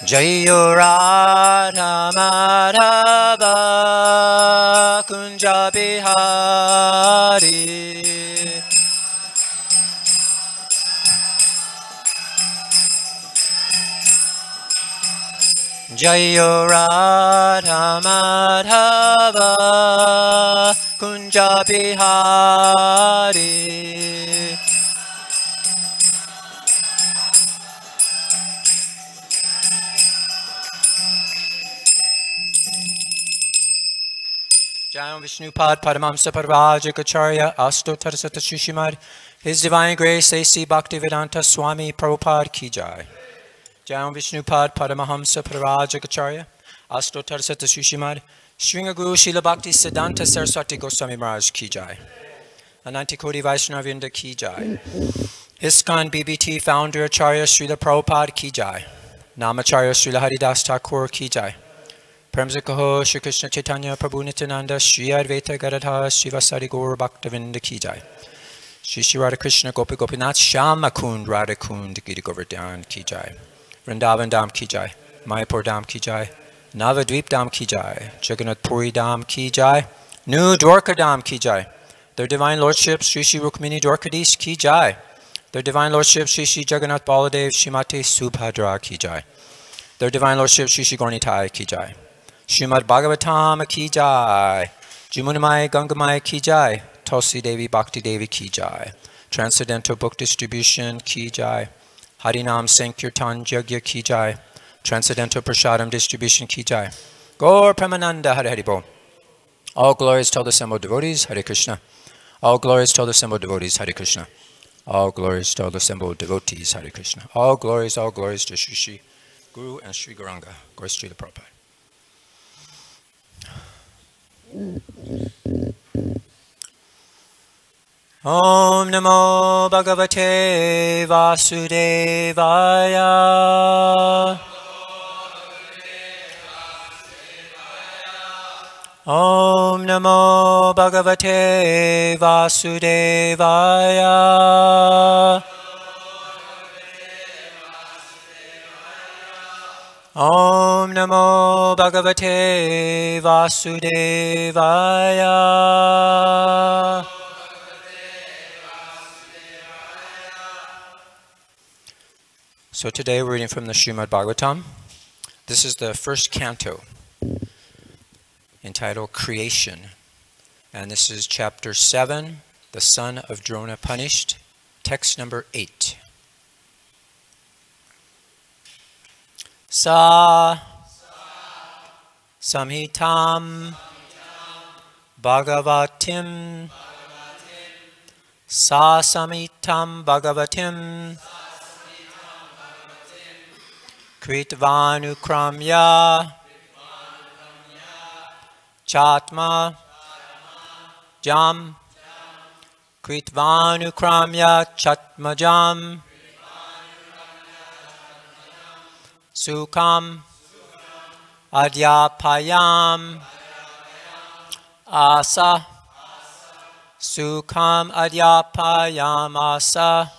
Jayo Radha Madhava Kunja Bihari. Jayo Radha Madhava Kunja Bihari. Jayam Vishnupad Padamamsa Parvajikacharya Asto Tarasata Shishimad. His Divine Grace A.C. Bhaktivedanta Swami Prabhupada Ki Jai. Jayam Vishnupad Padamahamsa Parvajikacharya Asto Tarasata Shishimad. Shringa Guru Srila Bhakti Siddhanta Saraswati Goswami Maharaj Ki Jai. Ananti Koti Vaishnavinda Ki Jai. ISKCON BBT Founder Acharya Srila Prabhupada Ki Jai. Namacharya Srila Haridas Thakur Ki Jai. Premzikaho Shri Krishna Chaitanya Prabhu Nityananda Shri Advaita Gadadha Shivasari Gaur Bhaktavinda Ki Jai. Shri Shri Radha Krishna Gopi Gopinath Shyama Kund Radha Kund Giri Govardhan Ki Jai. Vrindavan Dham Ki Jai. Mayapur Dham Ki Jai. Navadvip Dham Ki Jai. Jagannath Puri Dham Ki Jai. New Dwarka Dham Ki Jai. Their Divine Lordship Shri Shri Rukmini Dwarkadis Ki Jai. Their Divine Lordship Shri Shri Jagannath Baladev Shrimati Subhadra Ki Jai. Their Divine Lordship Shri Shri Gaurnitai Ki Jai. Srimad Bhagavatam Ki Jai. Jumunamai Gangamai Ki Jai. Tulsi Devi Bhakti Devi Ki Jai. Transcendental Book Distribution Ki Jai. Harinam Sankirtan Yagya Ki Jai. Transcendental Prasadam Distribution Ki Jai. Gaur Premananda Hare Hare Bol. All glories to the assembled devotees, Hare Krishna. All glories to the assembled devotees, Hare Krishna. All glories to the assembled devotees, Hare Krishna. All glories to Shri Shri Guru and Shri Gauranga. Gaur Srila Prabhupada. Om Namo Bhagavate Vasudevaya. Om Namo Bhagavate Vasudevaya. Om Namo Bhagavate Vasudevaya. So today we're reading from the Srimad Bhagavatam. This is the first canto, entitled Creation. And this is chapter 7, the son of Drona punished, text number 8. Sa Samhitam Bhagavatim Sa Samhitam Bhagavatim Kritvanukramya Chatma Jam Kritvanukramya Chatma Jam Sukham Adyapayam Asa Sukham Adyapayam Asa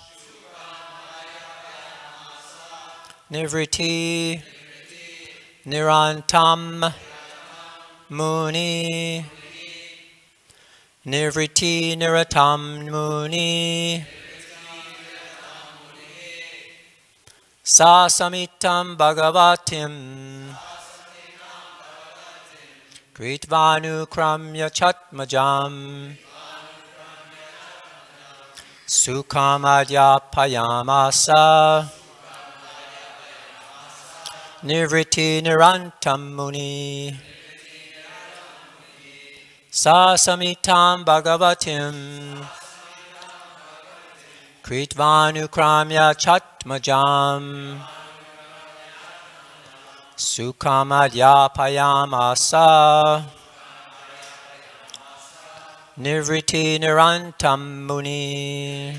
Nivriti Nirantam Muni Nivriti Niratam Muni Sa Samitam Bhagavatim Kritvanu-kramya Chatmajam Sukhamadhyapayamasa Nivriti Nirantam Muni Sa Samitam Bhagavatim Kritvanu-kramya Chatmajam Sukhamadhyapayamasa Nivriti Nirantam Muni.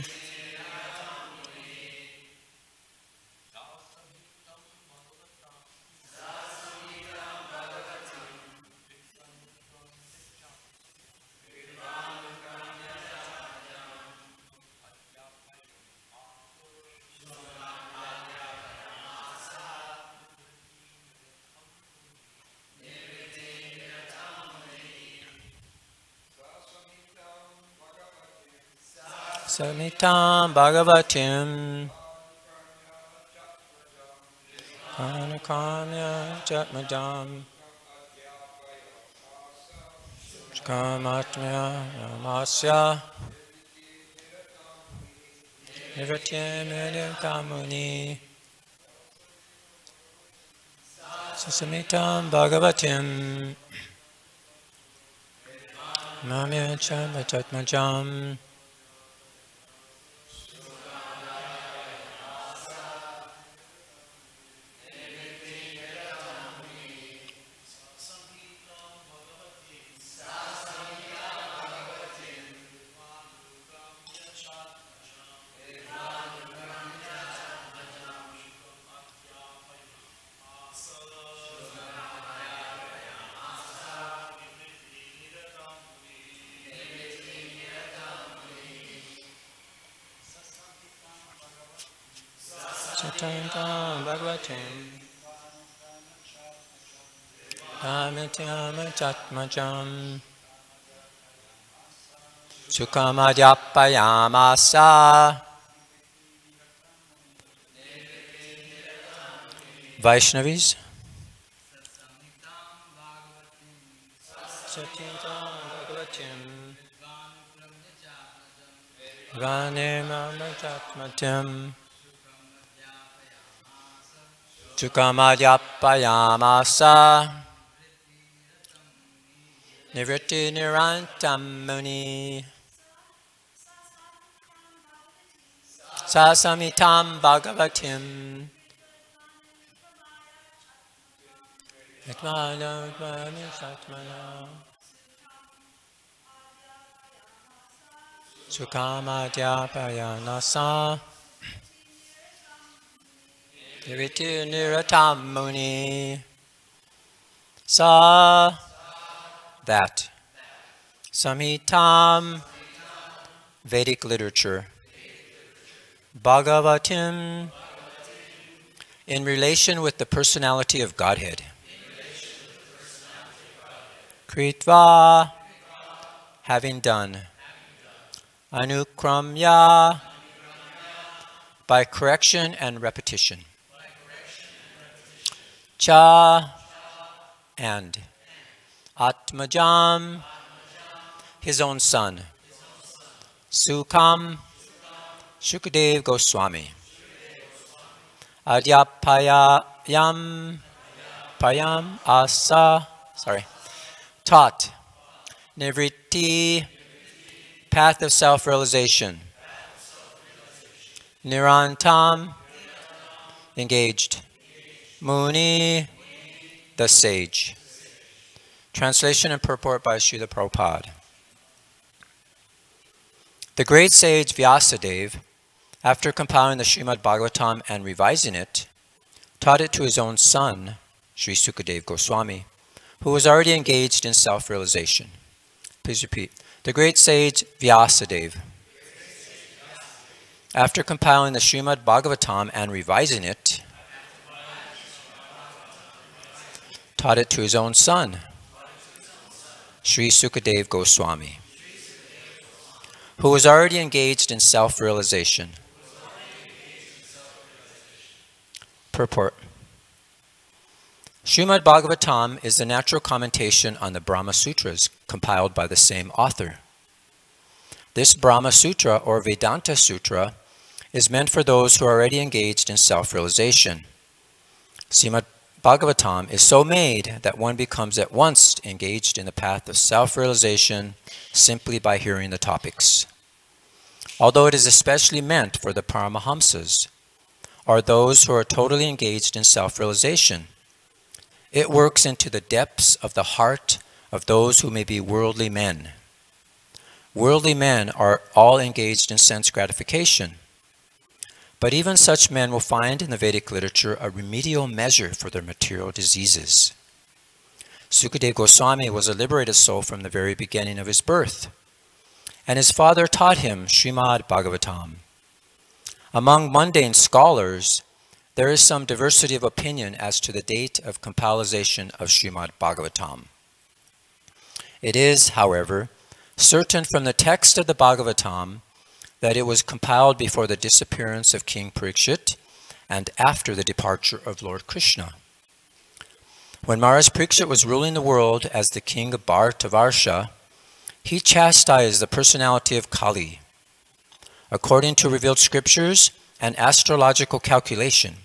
Samitam Bhagavatim Anakamya Jatmadam Kamatmya Namasya Nivratyam Kamuni Samitam Bhagavatim Mamya Jatmadam Satantam Bhagavatim Amityam Chatmajam Sukamadhyapayamasa Vaishnavis Satantam Bhagavatim Ganemam Chatmatim Sukamadhyapayamasa Nivritti Nirantam Muni Sasamitam Bhagavatim Sukamadhyapayamasa Nivritti Nirantam Muni Sa that Samhitam Vedic literature Bhagavatim in relation with the personality of Godhead Kritva having done Anukramya by correction and repetition Cha and Atmajam, his own son. Sukam, Shukadev Goswami. Adyapayam, taught. Nivritti, path of self-realization. Nirantam, engaged. Muni, the sage. Translation and purport by Srila Prabhupada. The great sage Vyasadeva, after compiling the Srimad Bhagavatam and revising it, taught it to his own son, Sri Sukadeva Goswami, who was already engaged in self-realization. Please repeat. The great sage Vyasadeva, after compiling the Srimad Bhagavatam and revising it, taught it to his own son, Sri Sukadeva Goswami, who was already engaged in self-realization. Purport. Srimad Bhagavatam is the natural commentation on the Brahma Sutras compiled by the same author. This Brahma Sutra or Vedanta Sutra is meant for those who are already engaged in self-realization. Srimad Bhagavatam is so made that one becomes at once engaged in the path of self-realization simply by hearing the topics. Although it is especially meant for the Paramahamsas, or those who are totally engaged in self-realization, it works into the depths of the heart of those who may be worldly men. Worldly men are all engaged in sense gratification. But even such men will find in the Vedic literature a remedial measure for their material diseases. Sukadeva Goswami was a liberated soul from the very beginning of his birth, and his father taught him Srimad Bhagavatam. Among mundane scholars, there is some diversity of opinion as to the date of compilation of Srimad Bhagavatam. It is, however, certain from the text of the Bhagavatam that it was compiled before the disappearance of King Parikshit and after the departure of Lord Krishna. When Maharaj Parikshit was ruling the world as the king of Bharatavarsha, he chastised the personality of Kali. According to revealed scriptures and astrological calculation,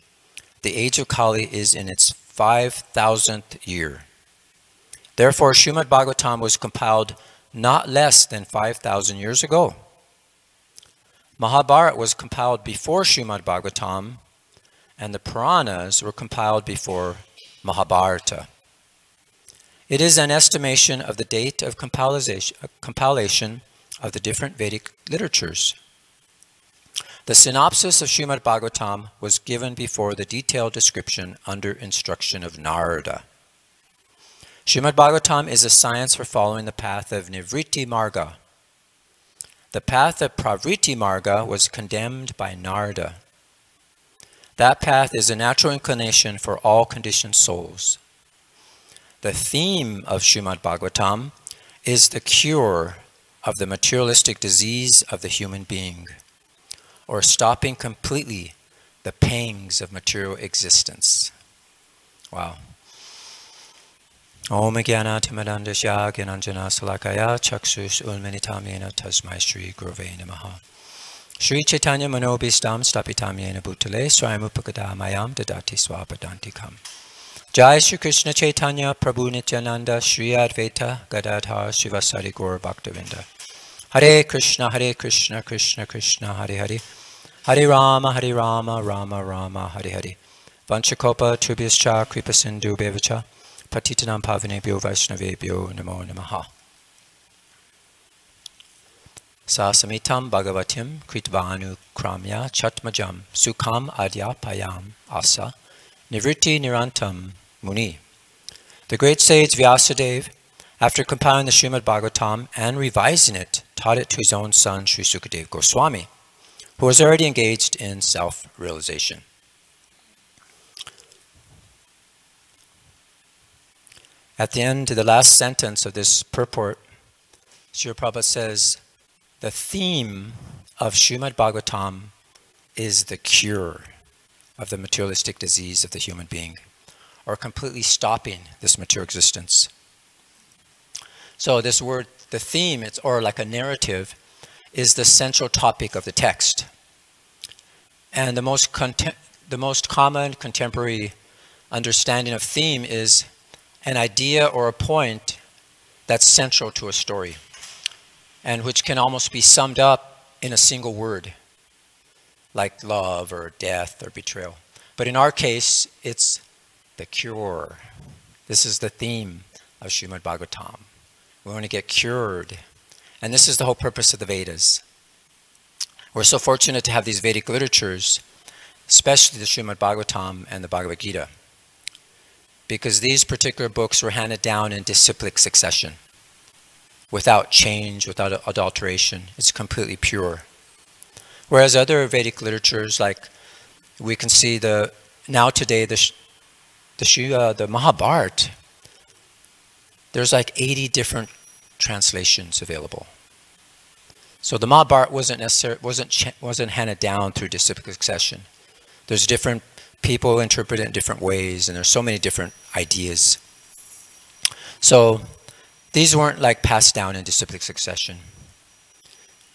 the age of Kali is in its 5,000th year. Therefore, Srimad Bhagavatam was compiled not less than 5,000 years ago. Mahabharata was compiled before Srimad Bhagavatam, and the Puranas were compiled before Mahabharata. It is an estimation of the date of compilation of the different Vedic literatures. The synopsis of Srimad Bhagavatam was given before the detailed description under instruction of Narada. Srimad Bhagavatam is a science for following the path of Nivritti Marga. The path of Pravritti Marga was condemned by Narada. That path is a natural inclination for all conditioned souls. The theme of Srimad Bhagavatam is the cure of the materialistic disease of the human being, or stopping completely the pangs of material existence. Wow. Om Jnana Timirandasya Gyananjana Salakaya Chakshus Ulminitam Yena Tasmai Shri Gurave Namaha. Shri Chaitanya Manobhistam Stapitam Yena Bhutale Swayamupakada Mayam Dadati Swapadantikam. Jai Shri Krishna Chaitanya Prabhu Nityananda Shri Advaita Gadadhar Shivasari Gaur Bhaktavinda. Hare Krishna Krishna Krishna Hare Hare. Hare Rama Rama Rama Hare Hare. Vanchakopa Tubhyascha Kripa Sindhu Bevacha Patitanam Pavanebhyo Vaishnavebhyo Namo Namaha. Sasamitam Bhagavatim Kritvanu Kramya Chatmajam Sukham Adyapayam Asa Nivritti Nirantam Muni. The great sage Vyasadeva, after compiling the Srimad Bhagavatam and revising it, taught it to his own son Sri Sukadeva Goswami, who was already engaged in self-realization. At the end of the last sentence of this purport, Srila Prabhupada says, the theme of Srimad Bhagavatam is the cure of the materialistic disease of the human being, or completely stopping this material existence. So this word, the theme, or like a narrative, is the central topic of the text. And the most common contemporary understanding of theme is an idea or a point that's central to a story, and which can almost be summed up in a single word, like love or death or betrayal. But in our case, it's the cure. This is the theme of Srimad Bhagavatam. We want to get cured. And this is the whole purpose of the Vedas. We're so fortunate to have these Vedic literatures, especially the Srimad Bhagavatam and the Bhagavad Gita, because these particular books were handed down in disciplic succession, without change, without adulteration. It's completely pure. Whereas other Vedic literatures, like we can see now today the Mahabharata, there's like 80 different translations available. So the Mahabharata wasn't handed down through disciplic succession. There's different people interpret it in different ways, and there's so many different ideas. So these weren't like passed down in disciplic succession.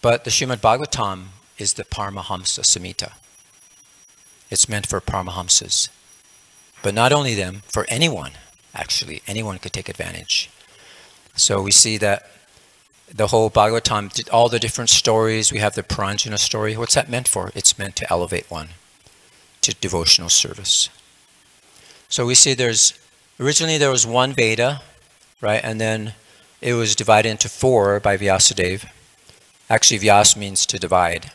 But the Srimad Bhagavatam is the Paramahamsa Samhita. It's meant for Paramahamsas. But not only them, for anyone, actually. Anyone could take advantage. So we see that the whole Bhagavatam, all the different stories, we have the Puranjana story. What's that meant for? It's meant to elevate one to devotional service. So we see originally there was one Veda, right? And then it was divided into 4 by Vyasadeva. Actually, Vyas means to divide.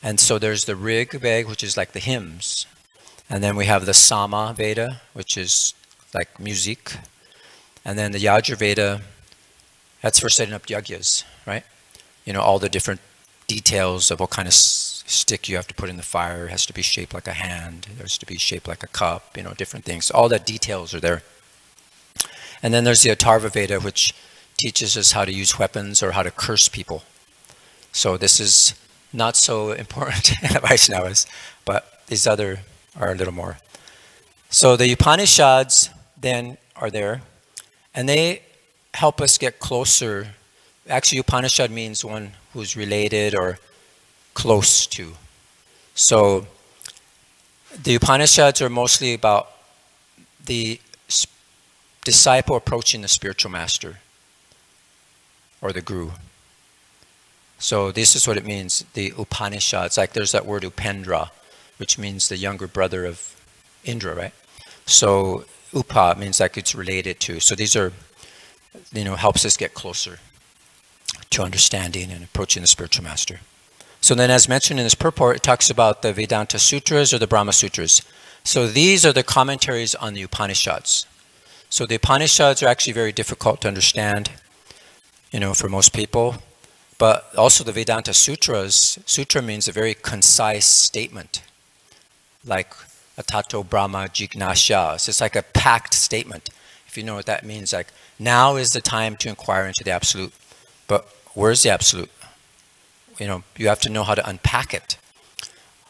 And so there's the Rig Veda, which is like the hymns. And then we have the Sama Veda, which is like music. And then the Yajur Veda, that's for setting up yagyas, right? You know, all the different details of what kind of stick you have to put in the fire. It has to be shaped like a hand. It has to be shaped like a cup, you know, different things. All the details are there. And then there's the Atharva Veda, which teaches us how to use weapons or how to curse people. So this is not so important in the Vaishnavas, but these other are a little more. So the Upanishads then are there, and they help us get closer. Actually, Upanishad means one who's related or close to. So the Upanishads are mostly about the disciple approaching the spiritual master or the guru. So this is what it means, the Upanishads. Like there's that word Upendra, which means the younger brother of Indra, right? So Upa means like it's related to. So these are, helps us get closer to understanding and approaching the spiritual master. So then as mentioned in this purport, it talks about the Vedanta Sutras or the Brahma Sutras. So these are the commentaries on the Upanishads. So the Upanishads are actually very difficult to understand, for most people. But also the Vedanta Sutras, sutra means a very concise statement, like Atato Brahma Jignasya. So it's like a packed statement. If you know what that means, like now is the time to inquire into the Absolute. But where's the Absolute? You have to know how to unpack it.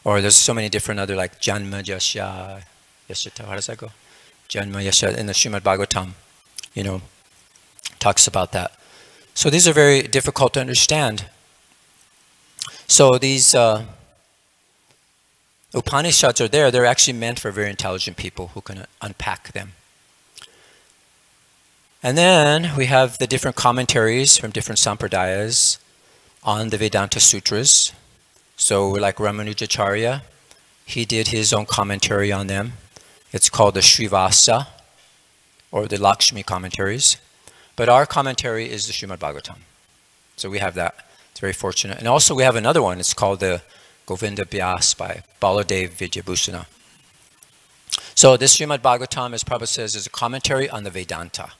Or there's so many different other like Janma Yasya, Yashata, how does that go? Janma Yasya in the Srimad Bhagavatam, talks about that. So these are very difficult to understand. So these Upanishads are there. They're actually meant for very intelligent people who can unpack them. And then we have the different commentaries from different sampradayas on the Vedanta Sutras. So like Ramanujacharya, he did his own commentary on them. It's called the Srivasa, or the Lakshmi commentaries. But our commentary is the Srimad Bhagavatam. So we have that. It's very fortunate. And also we have another one. It's called the Govinda Vyas by Baladev Vidyabhusana. So this Srimad Bhagavatam, as Prabhupada says, is a commentary on the Vedanta.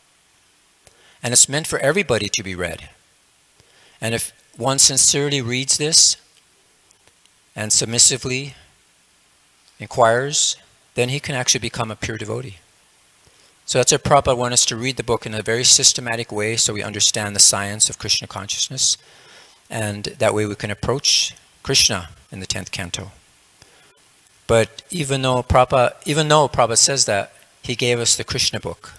And it's meant for everybody to be read. And if one sincerely reads this and submissively inquires, then he can actually become a pure devotee. So that's what Prabhupada wants us to read the book in a very systematic way so we understand the science of Krishna consciousness. And that way we can approach Krishna in the 10th canto. But even though Prabhupada says that, he gave us the Krishna book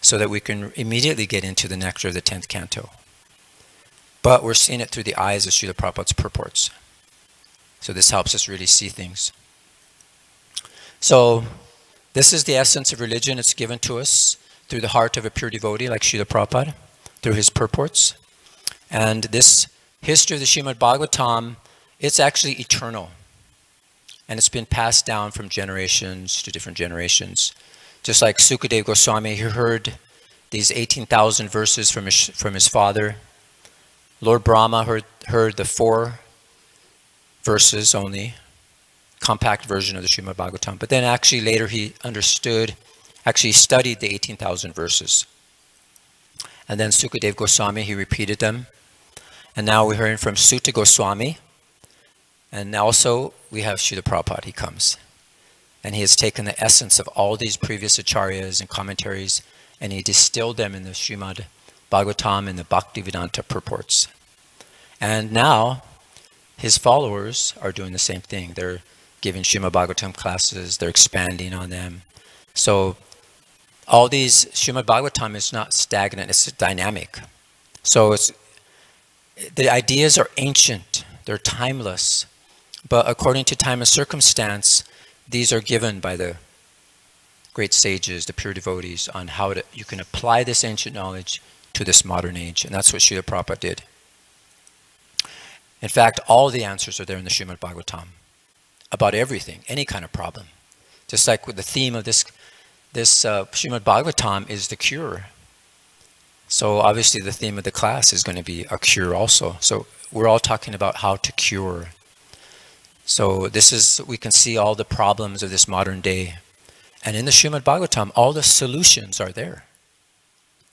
so that we can immediately get into the nectar of the 10th canto. But we're seeing it through the eyes of Srila Prabhupada's purports. So this helps us really see things. So this is the essence of religion. It's given to us through the heart of a pure devotee like Srila Prabhupada, through his purports. And this history of the Srimad Bhagavatam, it's actually eternal. And it's been passed down from generations to different generations. Just like Sukadeva Goswami, he heard these 18,000 verses from his father. Lord Brahma heard the 4 verses only, compact version of the Srimad Bhagavatam. But then actually later he studied the 18,000 verses. And then Sukadeva Goswami, he repeated them. And now we're hearing from Sutta Goswami. And also we have Srila Prabhupada, he comes. And he has taken the essence of all these previous acharyas and commentaries and he distilled them in the Srimad Bhagavatam and the Bhaktivedanta purports. And now his followers are doing the same thing. They're giving Srimad Bhagavatam classes, they're expanding on them. So all these, Srimad Bhagavatam is not stagnant, it's dynamic. So the ideas are ancient, they're timeless. But according to time and circumstance, these are given by the great sages, the pure devotees, on how you can apply this ancient knowledge to this modern age. And that's what Srila Prabhupada did. In fact, all the answers are there in the Srimad Bhagavatam about everything, any kind of problem. Just like with the theme of this Srimad Bhagavatam is the cure. So obviously the theme of the class is going to be a cure also. So we're all talking about how to cure. So we can see all the problems of this modern day. And in the Srimad Bhagavatam, all the solutions are there.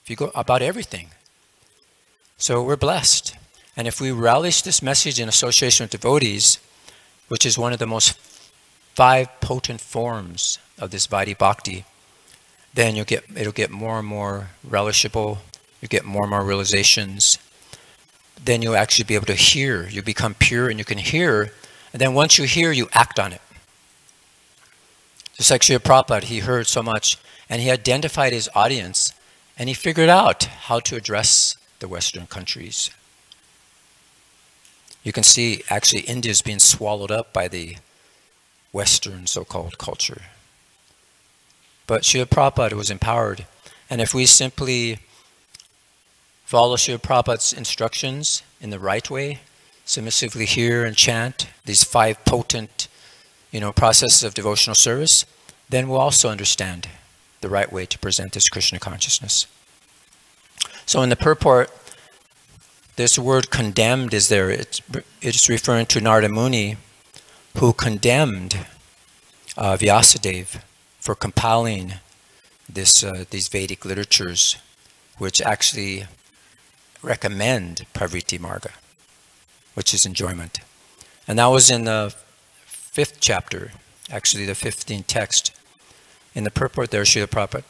If you go about everything. So we're blessed. And if we relish this message in association with devotees, which is one of the most 5 potent forms of this Vaidhi Bhakti, then it'll get more and more relishable, you get more and more realizations. then you'll actually be able to hear. You become pure and you can hear. And then once you hear, you act on it. Just like Srila Prabhupada, he heard so much and he identified his audience and he figured out how to address the Western countries. You can see actually India is being swallowed up by the Western so-called culture. But Srila Prabhupada was empowered. And if we simply follow Srila Prabhupada's instructions in the right way, submissively hear and chant these 5 potent, processes of devotional service, then we'll also understand the right way to present this Krishna consciousness. So in the purport, this word condemned is there. It's referring to Narada Muni, who condemned Vyasadeva for compiling these Vedic literatures, which actually recommend Pravriti Marga, which is enjoyment. And that was in the 5th chapter, actually the 15th text. In the purport there, Srila Prabhupada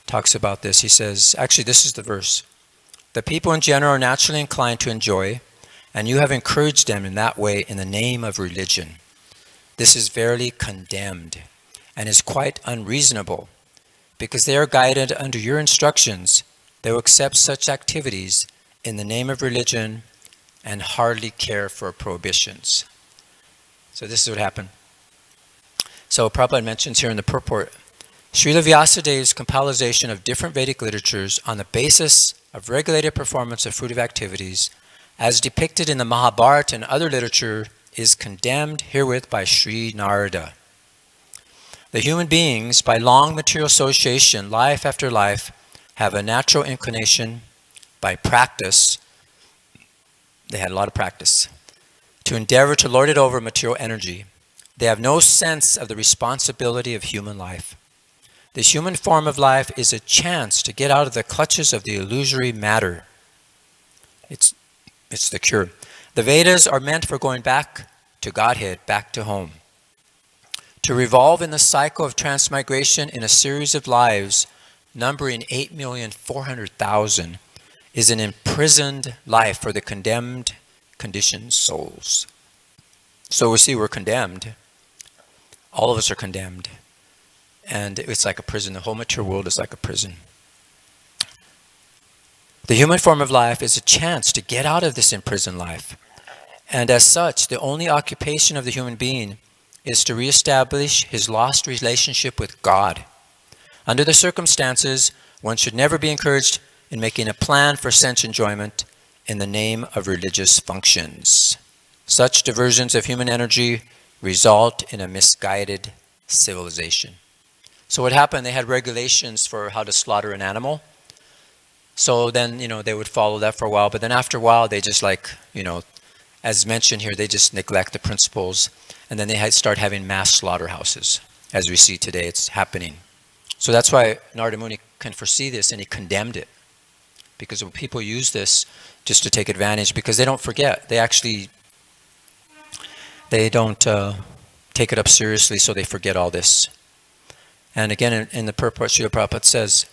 talks about this. He says, actually this is the verse. The people in general are naturally inclined to enjoy, and you have encouraged them in that way in the name of religion. This is verily condemned, and is quite unreasonable, because they are guided under your instructions. They will accept such activities in the name of religion and hardly care for prohibitions. So this is what happened. So Prabhupada mentions here in the purport, Srila Vyasadeva's compilation of different Vedic literatures on the basis of regulated performance of fruitive activities, as depicted in the Mahabharata and other literature, is condemned herewith by Sri Narada. The human beings, by long material association, life after life, have a natural inclination, by practice, they had a lot of practice, to endeavor to lord it over material energy. They have no sense of the responsibility of human life. This human form of life is a chance to get out of the clutches of the illusory matter. It's the cure. The Vedas are meant for going back to Godhead, back to home. To revolve in the cycle of transmigration in a series of lives numbering 8,400,000 is an imprisoned life for the condemned, conditioned souls. So we see we're condemned. All of us are condemned. And it's like a prison. The whole material world is like a prison. The human form of life is a chance to get out of this imprisoned life. And as such, the only occupation of the human being is to reestablish his lost relationship with God. Under the circumstances, one should never be encouraged in making a plan for sense enjoyment in the name of religious functions. Such diversions of human energy result in a misguided civilization. So what happened, they had regulations for how to slaughter an animal. So then, they would follow that for a while. But then after a while, they just as mentioned here, they just neglect the principles. And then they start having mass slaughterhouses. As we see today, it's happening. So that's why Narada Muni can foresee this, and he condemned it. Because when people use this just to take advantage, because they don't forget. They don't take it up seriously, so they forget all this. And again, in the purport, Srila Prabhupada says,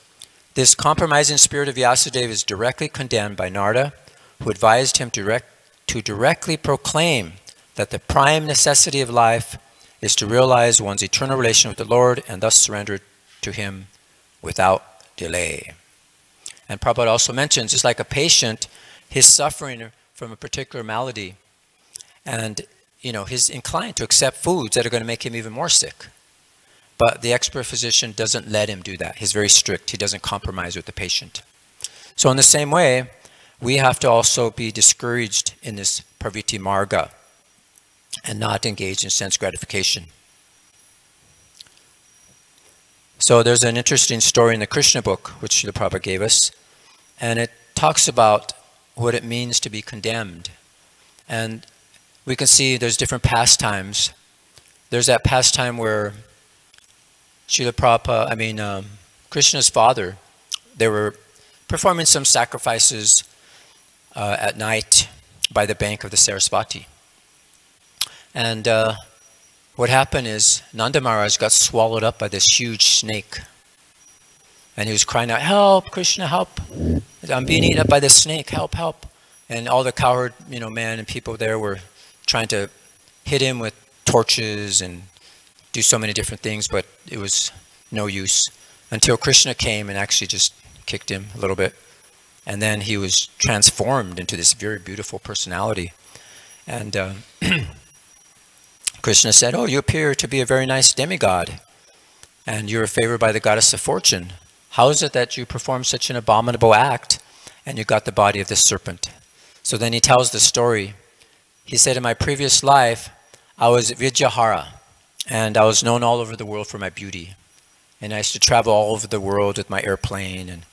this compromising spirit of Vyasadeva is directly condemned by Narada, who advised him to directly proclaim that the prime necessity of life is to realize one's eternal relation with the Lord and thus surrender to Him without delay. And Prabhupada also mentions, it's like a patient, he's suffering from a particular malady, and he's inclined to accept foods that are going to make him even more sick. But the expert physician doesn't let him do that. He's very strict. He doesn't compromise with the patient. So in the same way, we have to also be discouraged in this Pravriti Marga and not engage in sense gratification. So there's an interesting story in the Krishna book, which Srila Prabhupada gave us, and it talks about what it means to be condemned. And we can see there's different pastimes. There's that pastime where Srila Prabhupada, Krishna's father, they were performing some sacrifices at night by the bank of the Sarasvati. And what happened is Nanda Maharaj got swallowed up by this huge snake. And he was crying out, help, Krishna, help. I'm being eaten up by this snake, help, help. And all the cowherd, men and people there were trying to hit him with torches and do so many different things, but it was no use until Krishna came and actually just kicked him a little bit. And then he was transformed into this very beautiful personality. And Krishna said, "Oh, you appear to be a very nice demigod, and you're favored by the goddess of fortune. How is it that you performed such an abominable act, and you got the body of this serpent?" So then he tells the story. He said, "In my previous life, I was Vidyahara, and I was known all over the world for my beauty. And I used to travel all over the world with my airplane.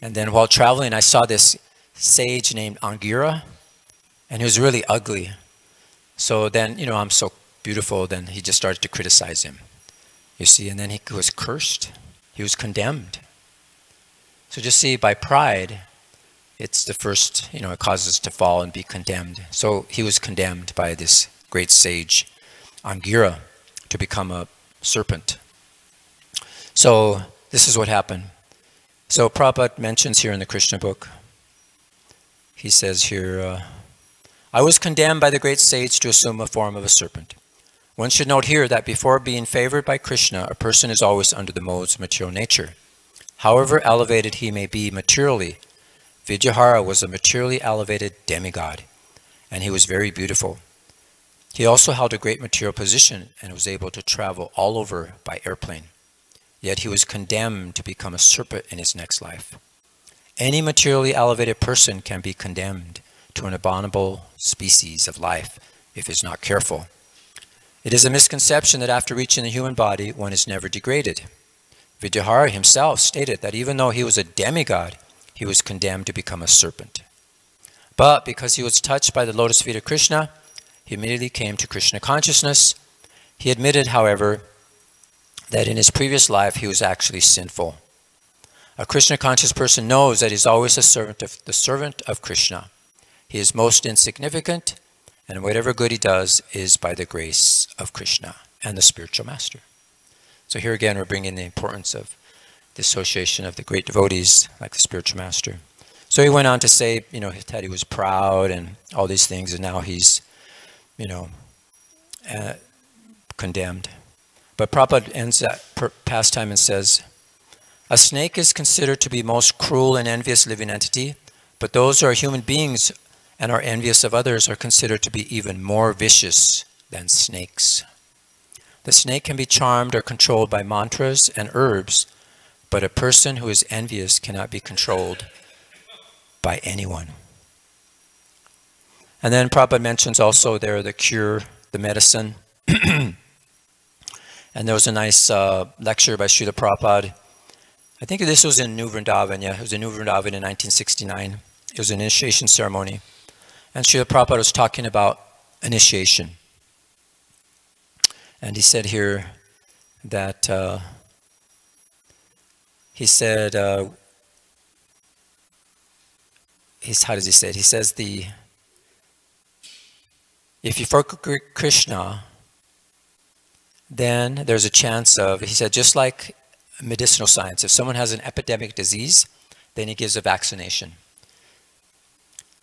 And then while traveling, I saw this sage named Angira, and he was really ugly. So then, I'm so beautiful, then he just started to criticize him. You see, and then he was cursed. He was condemned. So just see, by pride, it's the first, it causes us to fall and be condemned. So he was condemned by this great sage, Angira, to become a serpent. So this is what happened. So Prabhupada mentions here in the Krishna book, he says here, I was condemned by the great sage to assume a form of a serpent. One should note here that before being favored by Krishna, a person is always under the modes of material nature. However elevated he may be materially, Vidyahara was a materially elevated demigod, and he was very beautiful. He also held a great material position and was able to travel all over by airplane. Yet he was condemned to become a serpent in his next life. Any materially elevated person can be condemned to an abominable species of life if he is not careful. It is a misconception that after reaching the human body, one is never degraded. Vidyahara himself stated that even though he was a demigod, he was condemned to become a serpent. But because he was touched by the lotus feet of Krishna, he immediately came to Krishna consciousness. He admitted, however, that in his previous life he was actually sinful. A Krishna conscious person knows that he is always the servant of Krishna. He is most insignificant, and whatever good he does is by the grace of Krishna and the spiritual master. So here again we're bringing the importance of the association of the great devotees like the spiritual master. So he went on to say, that he was proud and all these things, and now he's, condemned. But Prabhupada ends that pastime and says, a snake is considered to be most cruel and envious living entity, but those who are human beings and are envious of others are considered to be even more vicious than snakes. The snake can be charmed or controlled by mantras and herbs, but a person who is envious cannot be controlled by anyone. And then Prabhupada mentions also there the cure, the medicine. And there was a nice lecture by Srila Prabhupada. I think this was in New Vrindavan, yeah. It was in New Vrindavan in 1969. It was an initiation ceremony. And Srila Prabhupada was talking about initiation. And he said here that, how does he say it? He says if you forget Krishna, then there's a chance of, he said, just like medicinal science, if someone has an epidemic disease, then he gives a vaccination.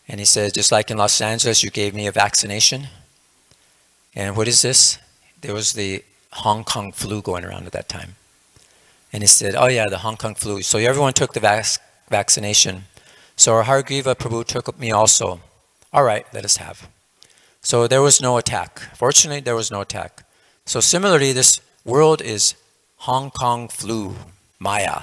And he said, just like in Los Angeles, you gave me a vaccination. And what is this? There was the Hong Kong flu going around at that time. And he said, oh yeah, the Hong Kong flu. So everyone took the vaccination. So our Hargriva Prabhu took me also. All right, let us have. So there was no attack. Fortunately, there was no attack. So similarly, this world is Hong Kong flu, Maya,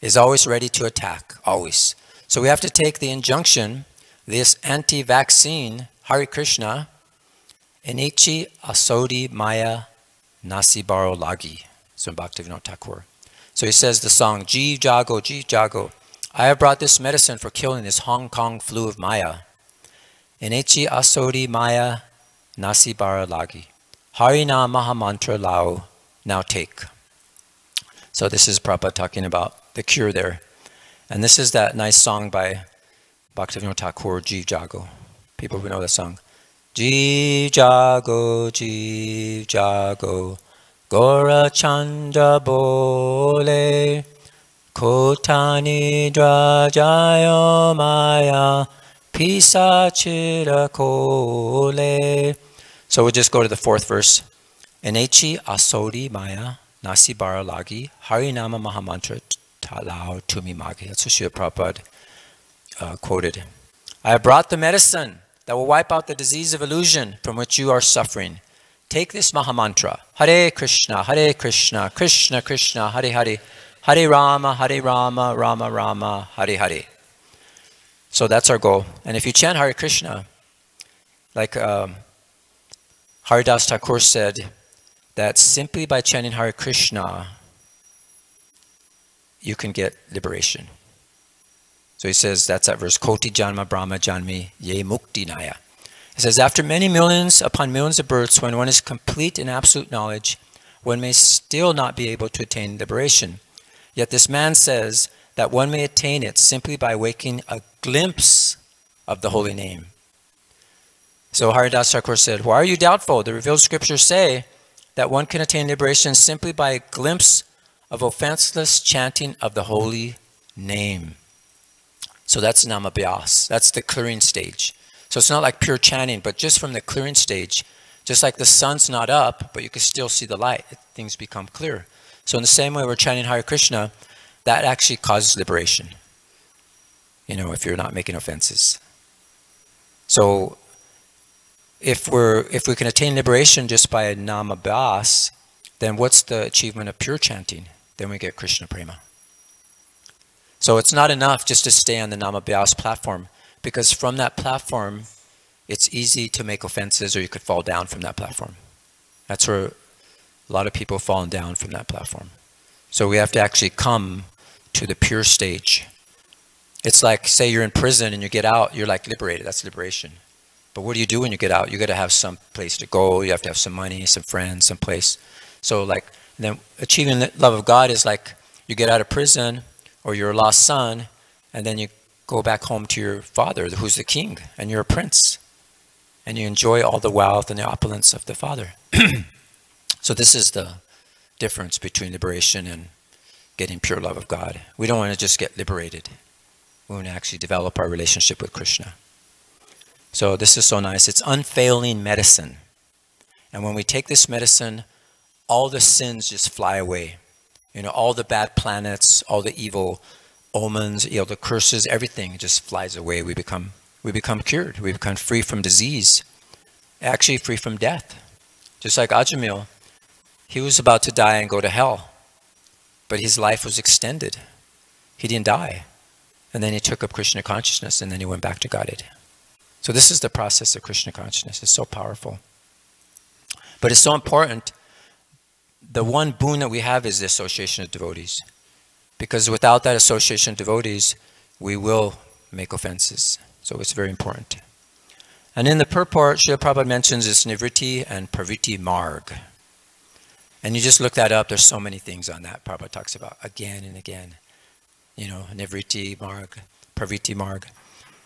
is always ready to attack, always. So we have to take the injunction, this anti-vaccine, Hare Krishna, Enichi Asodi Maya Nasibaro Lagi, so Bhaktivinoda Thakur. So he says the song, Jeev Jago, Jeev Jago, I have brought this medicine for killing this Hong Kong flu of Maya. Enichi Asodi Maya Nasibara Lagi. Harina Mahamantra Lao, now take. So this is Prabhupada talking about the cure there. And this is that nice song by Bhaktivinoda Thakur, Jeev Jago. People who know that song. Jeev Jago, Jeev Jago, Gora Chandra Bole, Kotani Drajayo Maya, Pisachira kole. So we'll just go to the fourth verse. Enechi asodi maya nasi bara lagi harinama mahamantra talao tumi magi. That's what Srila Prabhupada quoted. I have brought the medicine that will wipe out the disease of illusion from which you are suffering. Take this Mahamantra. Hare Krishna, Krishna Krishna, Hare Hare, Hare Rama, Rama Rama, Hare Hare. So that's our goal. And if you chant Hare Krishna, like Haridas Thakur said, that simply by chanting Hare Krishna, you can get liberation. So he says, that's that verse, Koti Janma Brahma Janmi Ye Mukti Naya. It says, after many millions upon millions of births, when one is complete in absolute knowledge, one may still not be able to attain liberation. Yet this man says that one may attain it simply by waking a glimpse of the holy name. So Haridas Thakur said, why are you doubtful? The revealed scriptures say that one can attain liberation simply by a glimpse of offenseless chanting of the holy name. So that's Namabhyas. That's the clearing stage. So it's not like pure chanting, but just from the clearing stage, just like the sun's not up, but you can still see the light, things become clear. So in the same way we're chanting Hare Krishna, that actually causes liberation, you know, if you're not making offenses. So if we can attain liberation just by a Namabhyas, then what's the achievement of pure chanting? Then we get Krishna Prema. So it's not enough just to stay on the Namabhyas platform, because from that platform, it's easy to make offenses, or you could fall down from that platform. That's where a lot of people have fallen down from that platform. So we have to actually come to the pure stage. It's like, say you're in prison and you get out, you're like liberated, that's liberation. But what do you do when you get out? You got to have some place to go, you have to have some money, some friends, some place. So like, then achieving the love of God is like, you get out of prison, or you're a lost son, and then you go back home to your father, who's the king, and you're a prince. And you enjoy all the wealth and the opulence of the father. So this is the difference between liberation and getting pure love of God. We don't want to just get liberated. We want to actually develop our relationship with Krishna. So this is so nice. It's unfailing medicine. And when we take this medicine, all the sins just fly away. You know, all the bad planets, all the evil omens, you know, the curses, everything just flies away. We become cured. We become free from disease, actually free from death. Just like Ajamil, he was about to die and go to hell, but his life was extended. He didn't die. And then he took up Krishna consciousness, and then he went back to Godhead. So this is the process of Krishna consciousness. It's so powerful. But it's so important. The one boon that we have is the association of devotees. Because without that association of devotees, we will make offenses. So it's very important. And in the purport, Srila Prabhupada mentions this Nivritti and Pravritti Marg. And you just look that up, there's so many things on that Prabhupada talks about again and again. You know, Nivritti Marg, Pravritti Marg.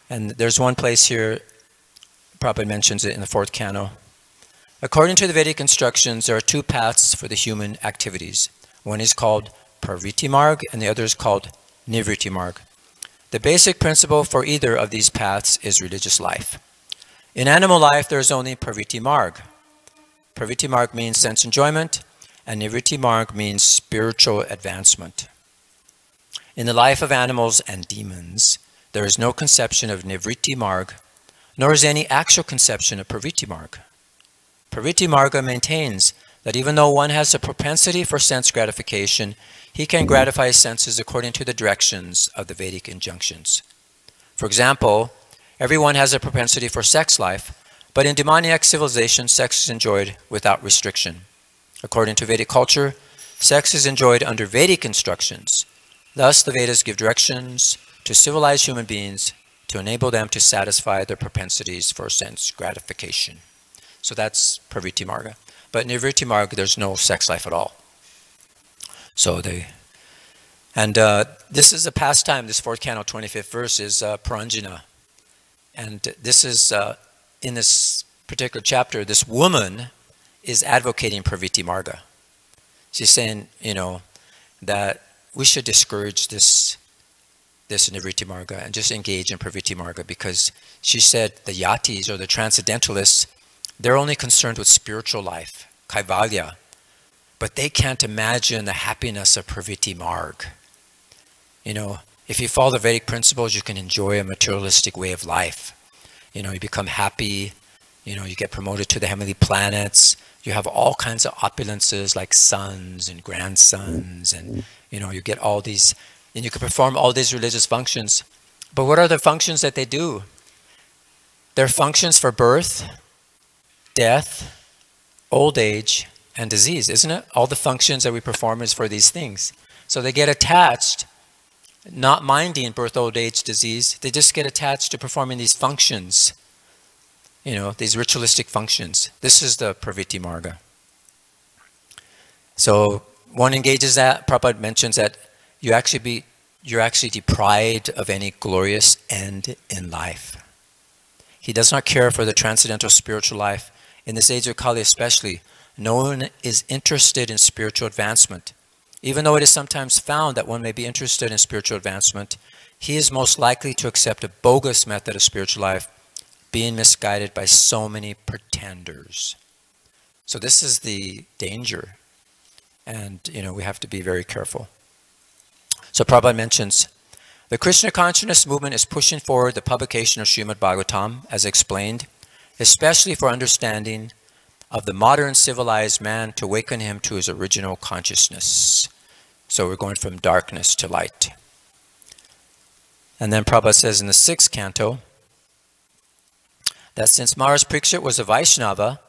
And there's one place here, Prabhupada mentions it in the 4th canto. According to the Vedic instructions, there are 2 paths for the human activities. One is called Pravritti Marg, and the other is called Nivritti Marg. The basic principle for either of these paths is religious life. In animal life, there is only Pravritti Marg. Pravritti Marg means sense enjoyment, and Nivritti Marg means spiritual advancement. In the life of animals and demons, there is no conception of Nivritti Marg, nor is any actual conception of Pravritti Marg. Pravritti Marga maintains that even though one has a propensity for sense gratification, he can gratify his senses according to the directions of the Vedic injunctions. For example, everyone has a propensity for sex life, but in demoniac civilization, sex is enjoyed without restriction. According to Vedic culture, sex is enjoyed under Vedic instructions. Thus, the Vedas give directions to civilized human beings to enable them to satisfy their propensities for sense gratification. So that's Pravritti Marga. But in Nivritti Marga, there's no sex life at all. So this is a pastime, this 4th canto, 25th verse is Paranjana. And this is, in this particular chapter, this woman is advocating Pravritti Marga. She's saying, you know, that we should discourage this this Nivritti Marga and just engage in Pravritti Marga, because she said the yatis or the transcendentalists, they're only concerned with spiritual life, kaivalya, but they can't imagine the happiness of Pravritti Marg. You know, if you follow the Vedic principles, you can enjoy a materialistic way of life. You know, you become happy, you know, you get promoted to the heavenly planets, you have all kinds of opulences like sons and grandsons, and you know, you get all these, and you can perform all these religious functions. But what are the functions that they do? They're functions for birth, death, old age, and disease, isn't it? All the functions that we perform is for these things. So they get attached, not minding birth, old age, disease. They just get attached to performing these functions, you know, these ritualistic functions. This is the Pravritti Marga. So one engages that. Prabhupada mentions that you're actually deprived of any glorious end in life. He does not care for the transcendental spiritual life. In this age of Kali especially, no one is interested in spiritual advancement. Even though it is sometimes found that one may be interested in spiritual advancement, he is most likely to accept a bogus method of spiritual life, being misguided by so many pretenders. So this is the danger. And, you know, we have to be very careful. So Prabhupada mentions, the Krishna consciousness movement is pushing forward the publication of Srimad Bhagavatam, as explained, especially for understanding of the modern civilized man to awaken him to his original consciousness. So we're going from darkness to light. And then Prabhupada says in the 6th canto, that since Maharaj Parikshit was a Vaishnava,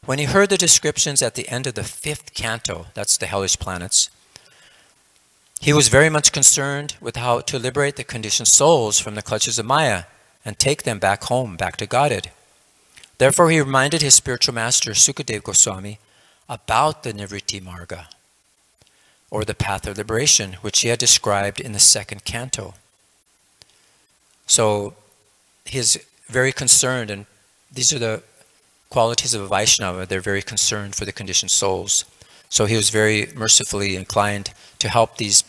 when he heard the descriptions at the end of the 5th canto, that's the hellish planets, he was very much concerned with how to liberate the conditioned souls from the clutches of Maya and take them back home, back to Godhead. Therefore, he reminded his spiritual master, Sukadev Goswami, about the Nivritti Marga, or the path of liberation, which he had described in the 2nd canto. So he's very concerned, and these are the qualities of a Vaishnava. They're very concerned for the conditioned souls. So he was very mercifully inclined to help these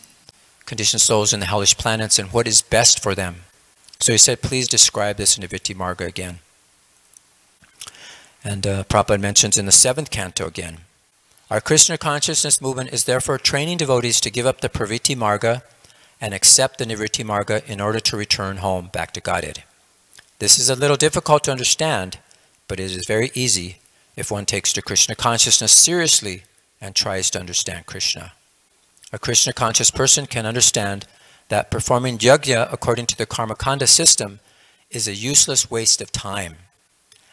conditioned souls in the hellish planets and what is best for them. So he said, please describe this in Nivritti Marga again. And Prabhupada mentions in the 7th canto again, our Krishna consciousness movement is therefore training devotees to give up the Pravritti Marga and accept the Nivritti Marga in order to return home back to Godhead. This is a little difficult to understand, but it is very easy if one takes the Krishna consciousness seriously and tries to understand Krishna. A Krishna conscious person can understand that performing yajna according to the Karmakanda system is a useless waste of time,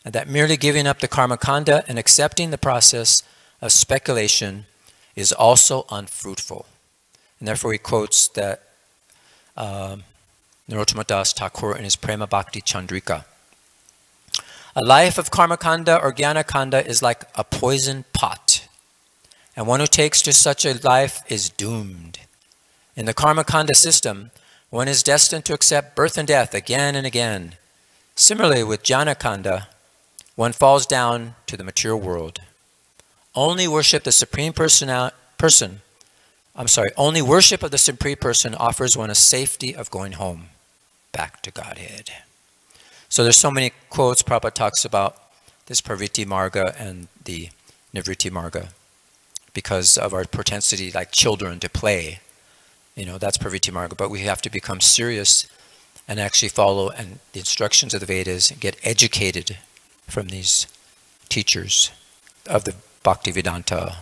and that merely giving up the Karmakanda and accepting the process of speculation is also unfruitful. And therefore he quotes that Narottama Das Thakur in his Prema Bhakti Chandrika. A life of Karmakanda or Jnanakanda is like a poison pot, and one who takes to such a life is doomed. In the Karmakanda system, one is destined to accept birth and death again and again. Similarly, with Jnanakanda, one falls down to the material world. Only worship the Supreme only worship of the Supreme Person offers one a safety of going home, back to Godhead. So there's so many quotes. Prabhupada talks about this Pravritti Marga and the Nivritti Marga because of our propensity, like children, to play. You know, that's Pravritti Marga. But we have to become serious and actually follow the instructions of the Vedas and get educated from these teachers of the Bhaktivedanta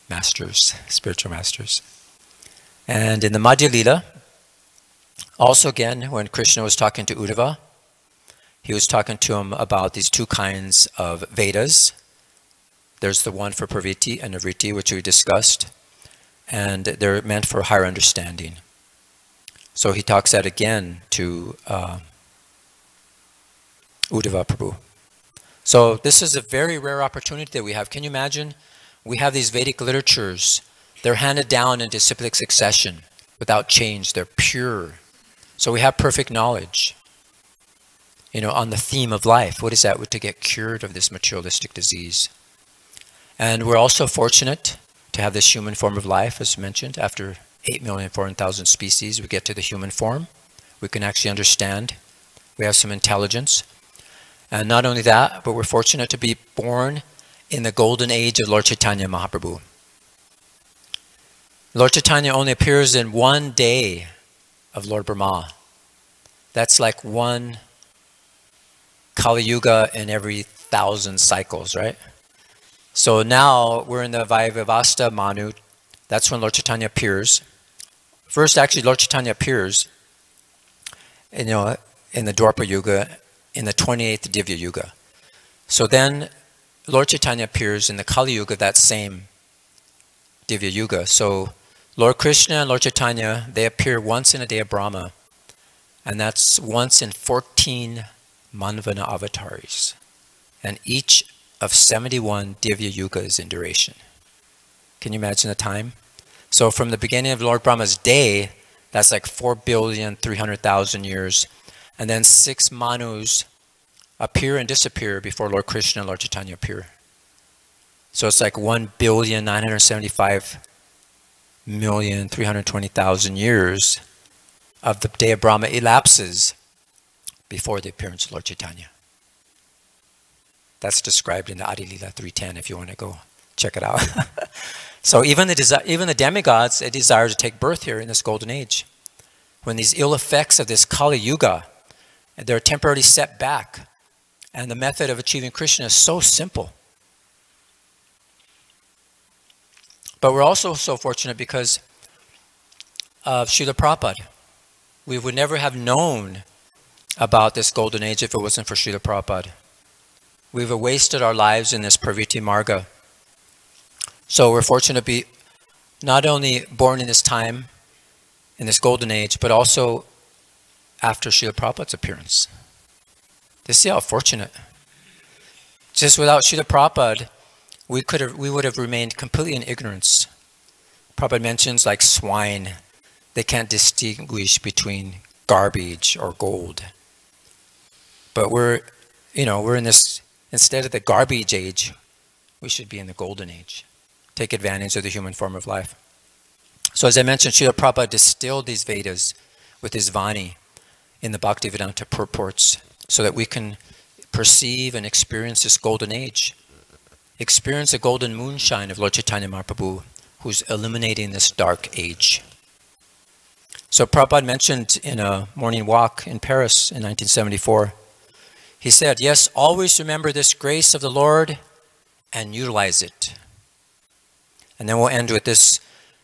masters, spiritual masters. And in the Madhya Lila, also again, when Krishna was talking to Uddhava, he was talking to him about these two kinds of Vedas. There's the one for Pravritti and Nivritti, which we discussed, and they're meant for higher understanding. So he talks that again to Uddhava Prabhu. So this is a very rare opportunity that we have. Can you imagine? We have these Vedic literatures. They're handed down in disciplic succession without change. They're pure. So we have perfect knowledge, you know, on the theme of life. What is that? To get cured of this materialistic disease. And we're also fortunate to have this human form of life, as mentioned, after 8,400,000 species. We get to the human form. We can actually understand. We have some intelligence. And not only that, but we're fortunate to be born in the golden age of Lord Chaitanya Mahaprabhu. Lord Chaitanya only appears in one day of Lord Brahma. That's like one Kali Yuga in every 1,000 cycles, right? So now we're in the Vaivavasta Manu. That's when Lord Chaitanya appears. First, actually, Lord Chaitanya appears, in the Dwapara Yuga, in the 28th Divya Yuga. So then Lord Chaitanya appears in the Kali Yuga, that same Divya Yuga. So Lord Krishna and Lord Chaitanya, they appear once in a day of Brahma. And that's once in 14 Manvana avatars. And each of 71 Divya Yugas in duration. Can you imagine the time? So from the beginning of Lord Brahma's day, that's like 4,300,000 years. And then 6 Manus appear and disappear before Lord Krishna and Lord Chaitanya appear. So it's like 1,975,320,000 years of the day of Brahma elapses before the appearance of Lord Chaitanya. That's described in the Adi Lila 310 if you want to go check it out. So even the demigods, they desire to take birth here in this golden age. When these ill effects of this Kali Yuga, they're temporarily set back. And the method of achieving Krishna is so simple. But we're also so fortunate because of Srila Prabhupada. We would never have known about this golden age if it wasn't for Srila Prabhupada. We've wasted our lives in this Pravritti Marga. So we're fortunate to be not only born in this time, in this golden age, but also after Srila Prabhupada's appearance. You see how fortunate. Just without Srila Prabhupada, we would have remained completely in ignorance. Prabhupada mentions like swine, they can't distinguish between garbage or gold. But we're in this, instead of the garbage age, we should be in the golden age. Take advantage of the human form of life. So as I mentioned, Srila Prabhupada distilled these Vedas with his Vani in the Bhaktivedanta purports so that we can perceive and experience this golden age. Experience the golden moonshine of Lord Chaitanya Mahaprabhu, who's illuminating this dark age. So Prabhupada mentioned in a morning walk in Paris in 1974, he said, yes, always remember this grace of the Lord and utilize it. And then we'll end with this.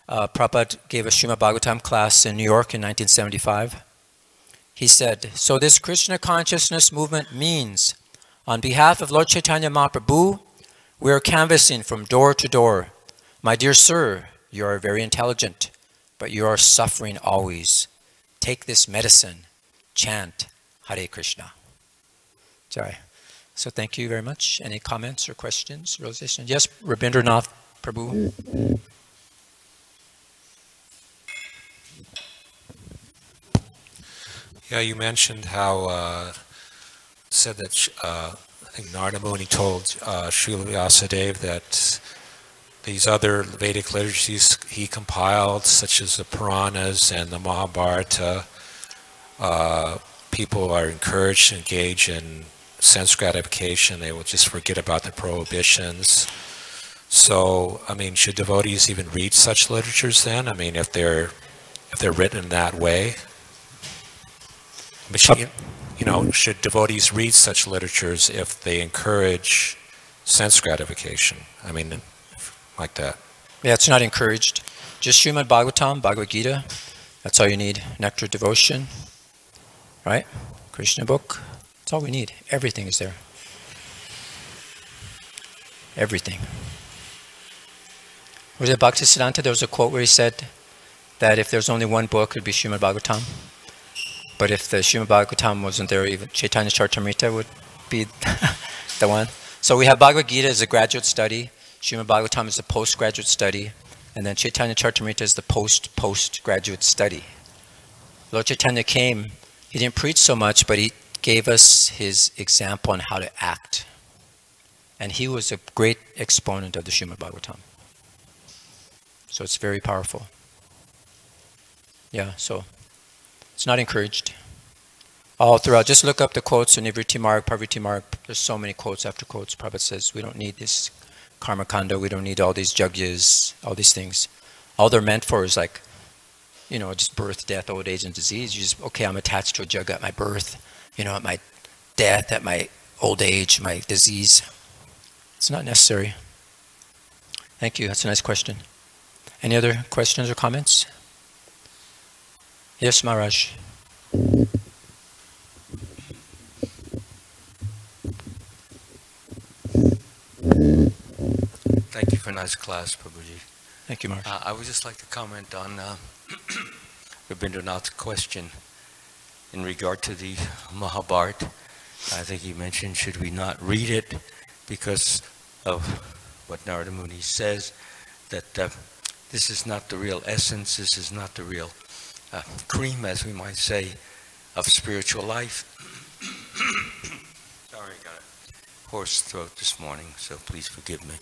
Prabhupada gave a Srimad Bhagavatam class in New York in 1975. He said, so this Krishna consciousness movement means, on behalf of Lord Chaitanya Mahaprabhu, we are canvassing from door to door. My dear sir, you are very intelligent, but you are suffering always. Take this medicine. Chant Hare Krishna. Sorry. So thank you very much. Any comments or questions? Realization? Yes, Rabindranath Prabhu. Yeah, you mentioned how, said that, I think Narada Muni told Srila Vyasadeva that these other Vedic liturgies he compiled, such as the Puranas and the Mahabharata, people are encouraged to engage in sense gratification. They will just forget about the prohibitions. So, I mean, should devotees even read such literatures then? I mean, if they're written in that way? But should devotees read such literatures if they encourage sense gratification? I mean, like that. Yeah, it's not encouraged. Just Srimad Bhagavatam, Bhagavad Gita. That's all you need. Nectar devotion, right? Krishna book. That's all we need. Everything is there. Everything. Was it Bhaktisiddhanta? There was a quote where he said that if there's only one book, it would be Srimad Bhagavatam. But if the Srimad Bhagavatam wasn't there, even Chaitanya Charitamrita would be the one. So we have Bhagavad Gita as a graduate study, Srimad Bhagavatam is a postgraduate study, and then Chaitanya Charitamrita is the postgraduate study. Lord Chaitanya came, he didn't preach so much, but he gave us his example on how to act. And he was a great exponent of the Srimad Bhagavatam. So it's very powerful. Yeah, so it's not encouraged. All throughout, just look up the quotes in Nivriti Marg, Parviti Marg. There's so many quotes after quotes. Prabhupada says we don't need this karma kanda, we don't need all these jagyas, all these things. All they're meant for is like, just birth, death, old age, and disease. You just, okay, I'm attached to a jaga at my birth, at my death, at my old age, my disease. It's not necessary. Thank you, that's a nice question. Any other questions or comments? Yes, Maharaj. Thank you for a nice class, Prabhuji. Thank you, Maharaj. I would just like to comment on Rabindranath's question in regard to the Mahabharata. I think he mentioned, should we not read it because of what Narada Muni says, that this is not the real essence, this is not the real cream, as we might say, of spiritual life. Sorry, I got a hoarse throat this morning, so please forgive me.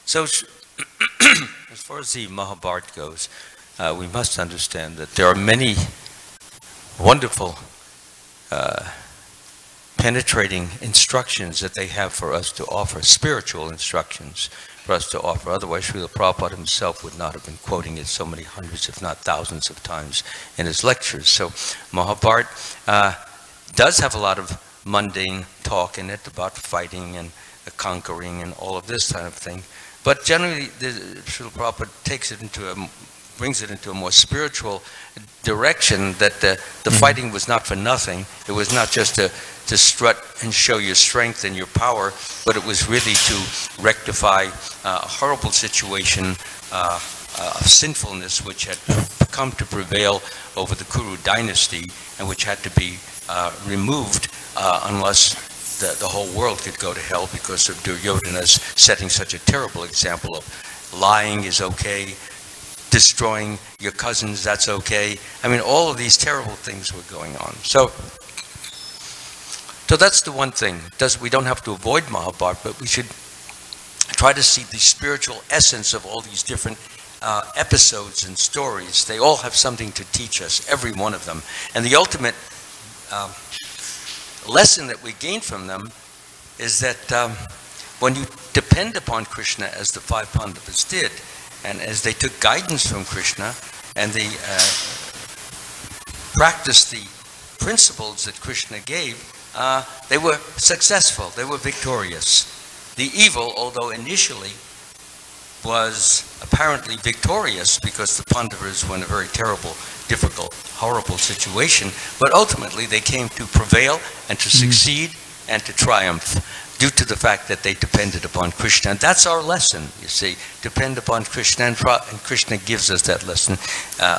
So, as far as the Mahabharata goes, we must understand that there are many wonderful penetrating instructions that they have for us to offer, spiritual instructions for us to offer. Otherwise, Srila Prabhupada himself would not have been quoting it so many hundreds, if not thousands of times in his lectures. So Mahabharata does have a lot of mundane talk in it about fighting and conquering and all of this kind of thing. But generally, Srila Prabhupada brings it into a more spiritual direction, that the fighting was not for nothing. It was not just to strut and show your strength and your power, but it was really to rectify a horrible situation of sinfulness which had come to prevail over the Kuru dynasty and which had to be removed unless the whole world could go to hell because of Duryodhana's setting such a terrible example of lying is okay, destroying your cousins, that's okay. I mean, all of these terrible things were going on. So that's the one thing. We don't have to avoid Mahabharata, but we should try to see the spiritual essence of all these different episodes and stories. They all have something to teach us, every one of them. And the ultimate lesson that we gain from them is that when you depend upon Krishna, as the five Pandavas did, and as they took guidance from Krishna, and they practiced the principles that Krishna gave, they were successful, they were victorious. The evil, although initially was apparently victorious because the Pandavas were in a very terrible, difficult, horrible situation, but ultimately they came to prevail and to succeed and to triumph due to the fact that they depended upon Krishna. And that's our lesson, you see, depend upon Krishna, and Krishna gives us that lesson.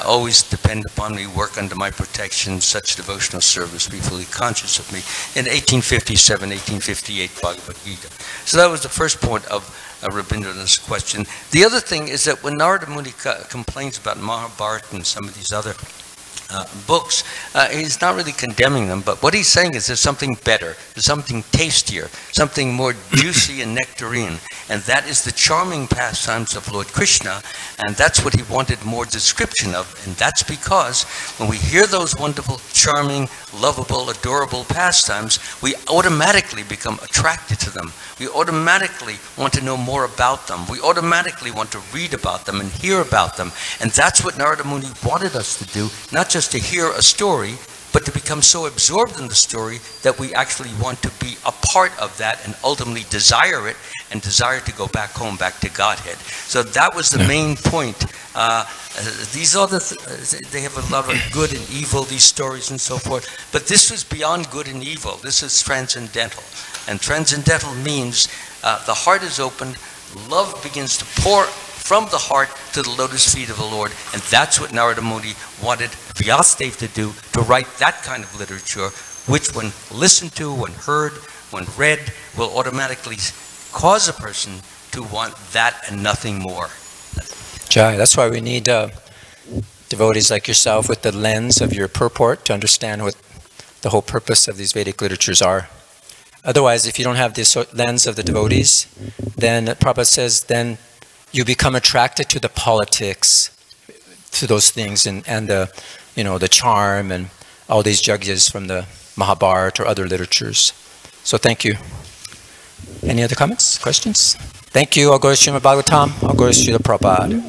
Always depend upon me, work under my protection, such devotional service, be fully conscious of me. In 1857, 1858 Bhagavad Gita. So that was the first point of Rabindranath's question. The other thing is that when Narada Muni complains about Mahabharata and some of these other books, he's not really condemning them, but what he's saying is there's something better, there's something tastier, something more juicy and nectarine, and that is the charming pastimes of Lord Krishna, and that's what he wanted more description of, and that's because when we hear those wonderful, charming, lovable, adorable pastimes, we automatically become attracted to them. We automatically want to know more about them. We automatically want to read about them and hear about them, and that's what Narada Muni wanted us to do, not just to hear a story, but to become so absorbed in the story that we actually want to be a part of that and ultimately desire it and desire to go back home, back to Godhead. So that was the main point. These other, they have a lot of good and evil, these stories and so forth, but this was beyond good and evil. This is transcendental. And transcendental means the heart is opened, love begins to pour from the heart to the lotus feet of the Lord, and that's what Narada Muni wanted Vyasadeva to do, to write that kind of literature, which when listened to, when heard, when read, will automatically cause a person to want that and nothing more. Jai, that's why we need devotees like yourself with the lens of your purport to understand what the whole purpose of these Vedic literatures are. Otherwise, if you don't have this lens of the devotees, then Prabhupada says, then you become attracted to the politics, to those things and the, the charm and all these judges from the Mahabharata or other literatures. So thank you. Any other comments, questions? Thank you. I'll go to Srimad Bhagavatam. I'll go to Srila Prabhupada.